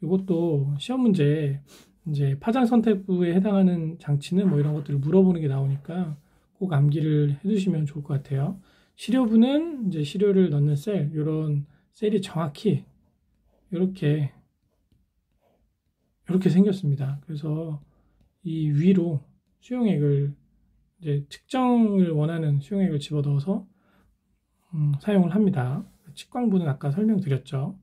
이것도 시험 문제에 이제 파장 선택부에 해당하는 장치는 뭐 이런 것들을 물어보는 게 나오니까 꼭 암기를 해두시면 좋을 것 같아요. 시료부는 이제 시료를 넣는 셀, 이런 셀이 정확히 이렇게 생겼습니다. 그래서 이 위로 수용액을 이제 측정을 원하는 수용액을 집어넣어서 사용을 합니다. 측광부는 아까 설명드렸죠.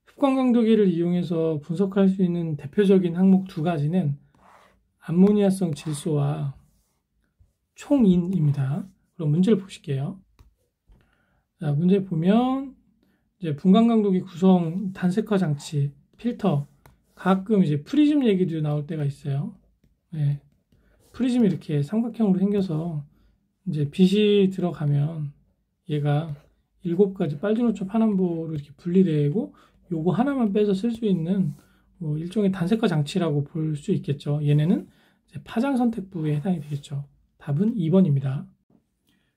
흡광 강도계를 이용해서 분석할 수 있는 대표적인 항목 두 가지는 암모니아성 질소와 총인입니다. 그럼 문제를 보실게요. 자, 문제 보면 이제 분광 강도계 구성, 단색화 장치, 필터, 가끔 이제 프리즘 얘기도 나올 때가 있어요. 네. 프리즘이 이렇게 삼각형으로 생겨서 이제 빛이 들어가면 얘가 7가지 빨주노초 파남보로 이렇게 분리되고 요거 하나만 빼서 쓸 수 있는 뭐 일종의 단색화 장치라고 볼 수 있겠죠. 얘네는 이제 파장 선택부에 해당이 되겠죠. 답은 2번입니다.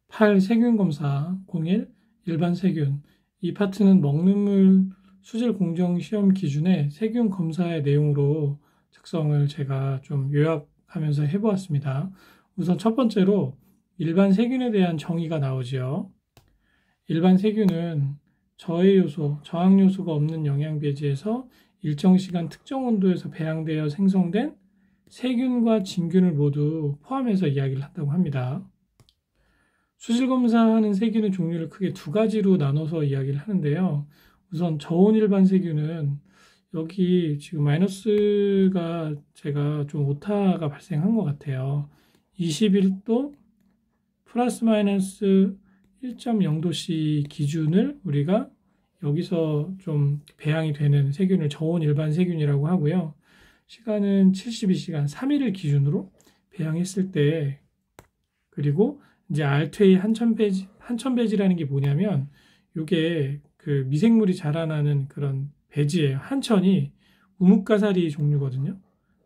8. 세균 검사 01. 일반 세균. 이 파트는 먹는물 수질 공정 시험 기준의 세균 검사의 내용으로 작성을 제가 좀 요약하면서 해보았습니다. 우선 첫 번째로 일반 세균에 대한 정의가 나오지요. 일반 세균은 저해 요소, 저항 요소가 없는 영양 배지에서 일정 시간 특정 온도에서 배양되어 생성된 세균과 진균을 모두 포함해서 이야기를 한다고 합니다. 수질 검사하는 세균의 종류를 크게 두 가지로 나눠서 이야기를 하는데요. 우선 저온 일반 세균은 여기 지금 마이너스가 제가 좀 오타가 발생한 것 같아요. 21도 플러스 마이너스 1.0도씨 기준을 우리가 여기서 좀 배양이 되는 세균을 저온 일반 세균이라고 하고요. 시간은 72시간 3일을 기준으로 배양했을 때, 그리고 이제 R2A 한천배지라는 게 뭐냐면 이게 그 미생물이 자라나는 그런 배지예요. 한천이 우뭇가사리 종류거든요.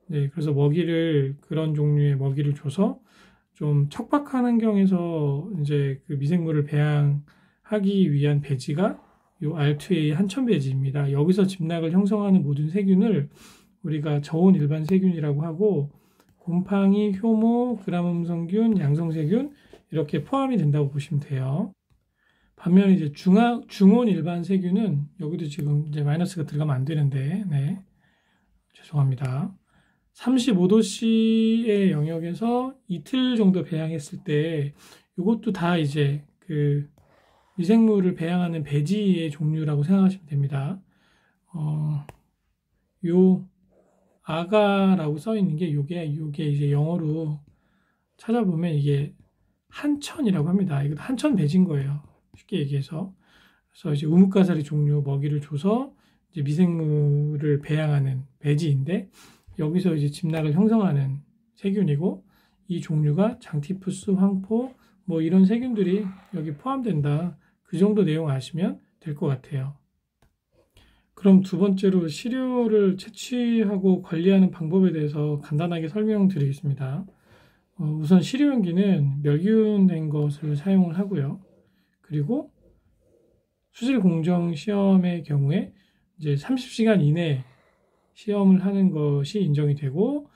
네, 그래서 그런 종류의 먹이를 줘서 좀 척박한 환경에서 이제 그 미생물을 배양하기 위한 배지가 이 R2A 한천배지입니다. 여기서 집락을 형성하는 모든 세균을 우리가 저온 일반 세균이라고 하고 곰팡이, 효모, 그람음성균, 양성세균 이렇게 포함이 된다고 보시면 돼요. 반면 이제 중온 일반 세균은 여기도 지금 이제 마이너스가 들어가면 안 되는데, 네. 죄송합니다. 35도씨의 영역에서 이틀 정도 배양했을 때 이것도 다 이제 그 미생물을 배양하는 배지의 종류라고 생각하시면 됩니다. 요 아가라고 써 있는 게 요게 이제 영어로 찾아보면 이게 한천이라고 합니다. 이것도 한천 배지인 거예요. 쉽게 얘기해서. 그래서 이제 우뭇가사리 종류 먹이를 줘서 이제 미생물을 배양하는 배지인데 여기서 이제 집락을 형성하는 세균이고 이 종류가 장티푸스, 황포 뭐 이런 세균들이 여기 포함된다. 그 정도 내용 아시면 될 것 같아요. 그럼 두 번째로 시료를 채취하고 관리하는 방법에 대해서 간단하게 설명드리겠습니다. 우선 시료용기는 멸균된 것을 사용을 하고요. 그리고 수질 공정 시험의 경우에 이제 30시간 이내 시험을 하는 것이 인정이 되고,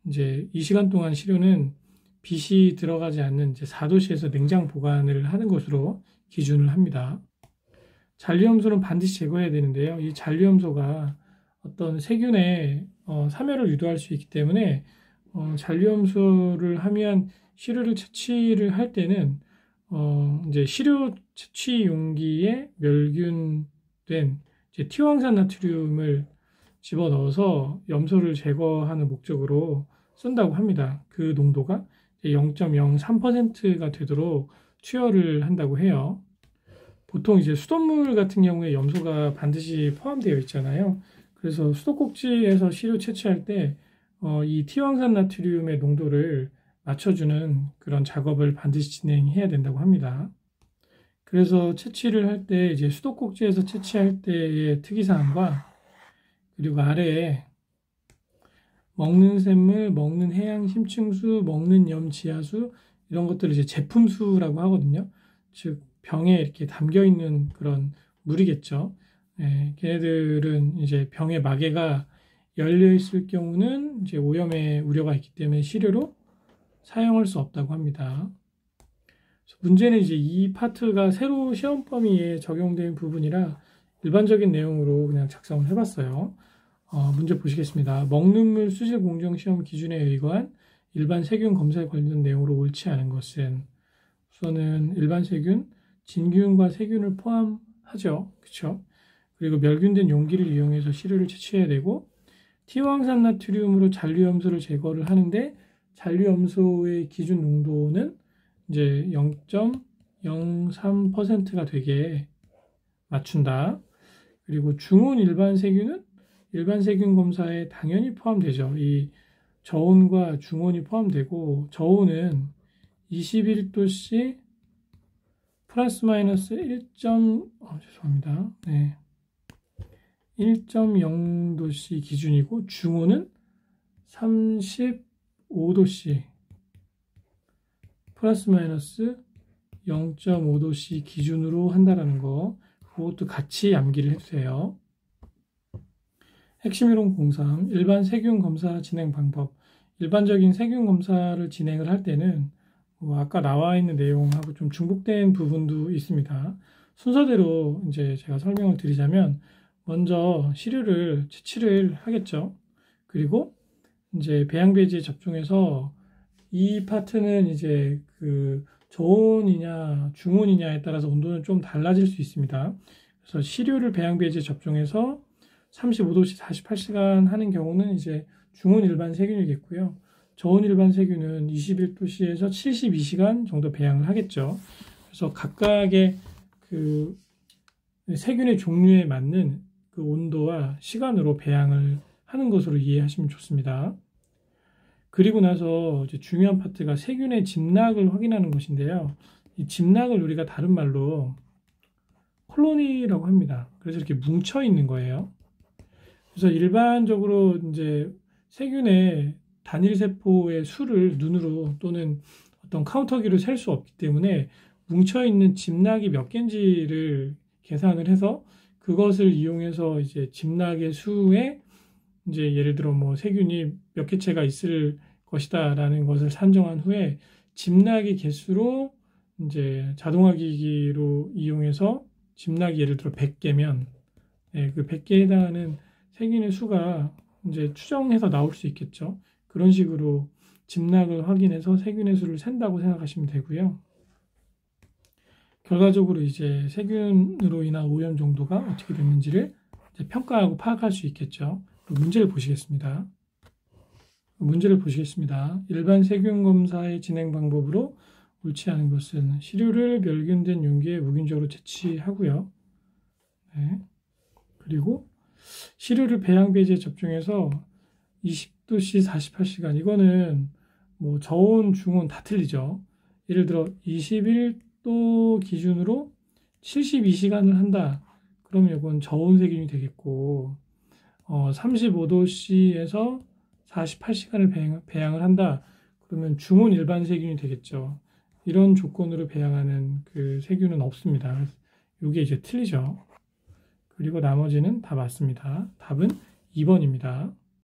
이제 이 시간 동안 시료는 빛이 들어가지 않는 이제 4도씨에서 냉장 보관을 하는 것으로 기준을 합니다. 잔류염소는 반드시 제거해야 되는데요. 이 잔류염소가 어떤 세균의 사멸을 유도할 수 있기 때문에 잔류염소를 함유한 시료를 채취를 할 때는 이제 시료 채취 용기에 멸균된 이제 티오항산 나트륨을 집어넣어서 염소를 제거하는 목적으로 쓴다고 합니다. 그 농도가 0.03%가 되도록 투여를 한다고 해요. 보통 이제 수돗물 같은 경우에 염소가 반드시 포함되어 있잖아요. 그래서 수도꼭지에서 시료 채취할 때 이 티오항산 나트륨의 농도를 맞춰주는 그런 작업을 반드시 진행해야 된다고 합니다. 그래서 채취를 할 때 이제 수도꼭지에서 채취할 때의 특이사항과 그리고 아래에 먹는 샘물, 먹는 해양 심층수, 먹는 염 지하수 이런 것들을 이제 제품수라고 하거든요. 즉 병에 이렇게 담겨 있는 그런 물이겠죠. 네, 걔네들은 이제 병의 마개가 열려 있을 경우는 이제 오염의 우려가 있기 때문에 시료로 사용할 수 없다고 합니다. 문제는 이제 이 파트가 새로 시험 범위에 적용된 부분이라 일반적인 내용으로 그냥 작성을 해봤어요. 문제 보시겠습니다. 먹는 물 수질 공정 시험 기준에 의거한 일반 세균 검사에 관련된 내용으로 옳지 않은 것은, 우선은 일반 세균, 진균과 세균을 포함하죠. 그렇죠? 그리고 멸균된 용기를 이용해서 시료를 채취해야 되고, 티오항산 나트륨으로 잔류염소를 제거를 하는데 잔류염소의 기준 농도는 이제 0.03%가 되게 맞춘다. 그리고 중온 일반 세균은 일반 세균 검사에 당연히 포함되죠. 이 저온과 중온이 포함되고, 저온은 21도씨 플러스 마이너스 1.0도씨 기준이고, 중온은 35도씨 플러스 마이너스 0.5도씨 기준으로 한다라는 거, 그것도 같이 암기를 해주세요. 핵심 이론 03, 일반 세균 검사 진행 방법. 일반적인 세균 검사를 진행을 할 때는 아까 나와 있는 내용하고 좀 중복된 부분도 있습니다. 순서대로 이제 제가 설명을 드리자면, 먼저 시료를 채취를 하겠죠. 그리고 이제 배양배지에 접종해서 이 파트는 이제 그 저온이냐 중온이냐에 따라서 온도는 좀 달라질 수 있습니다. 그래서 시료를 배양배지에 접종해서 35도씨 48시간 하는 경우는 이제 중온 일반 세균이겠고요. 저온 일반 세균은 21도씨에서 72시간 정도 배양을 하겠죠. 그래서 각각의 그 세균의 종류에 맞는 그 온도와 시간으로 배양을 하는 것으로 이해하시면 좋습니다. 그리고 나서 이제 중요한 파트가 세균의 집락을 확인하는 것인데요. 이 집락을 우리가 다른 말로 콜로니라고 합니다. 그래서 이렇게 뭉쳐 있는 거예요. 그래서 일반적으로 이제 세균의 단일 세포의 수를 눈으로 또는 어떤 카운터기로 셀 수 없기 때문에 뭉쳐 있는 집락이 몇 개인지를 계산을 해서 그것을 이용해서 이제 집락의 수에 이제 예를 들어 뭐 세균이 몇 개체가 있을 것이다라는 것을 산정한 후에 집락의 개수로 이제 자동화 기기로 이용해서 집락이 예를 들어 100개면 그 100개에 해당하는 세균의 수가 이제 추정해서 나올 수 있겠죠. 그런 식으로 집락을 확인해서 세균의 수를 센다고 생각하시면 되고요. 결과적으로 이제 세균으로 인한 오염 정도가 어떻게 됐는지를 이제 평가하고 파악할 수 있겠죠. 문제를 보시겠습니다. 일반 세균 검사의 진행 방법으로 옳지 않은 것은 시료를 멸균된 용기에 무균적으로 채취하고요. 네. 그리고 시료를 배양배지에 접종해서 20도씨 48시간, 이거는 뭐 저온, 중온 다 틀리죠. 예를 들어 21도 기준으로 72시간을 한다. 그러면 이건 저온 세균이 되겠고, 35도씨에서 48시간을 배양을 한다. 그러면 중온 일반 세균이 되겠죠. 이런 조건으로 배양하는 그 세균은 없습니다. 그래서 이게 이제 틀리죠. 그리고 나머지는 다 맞습니다. 답은 2번입니다.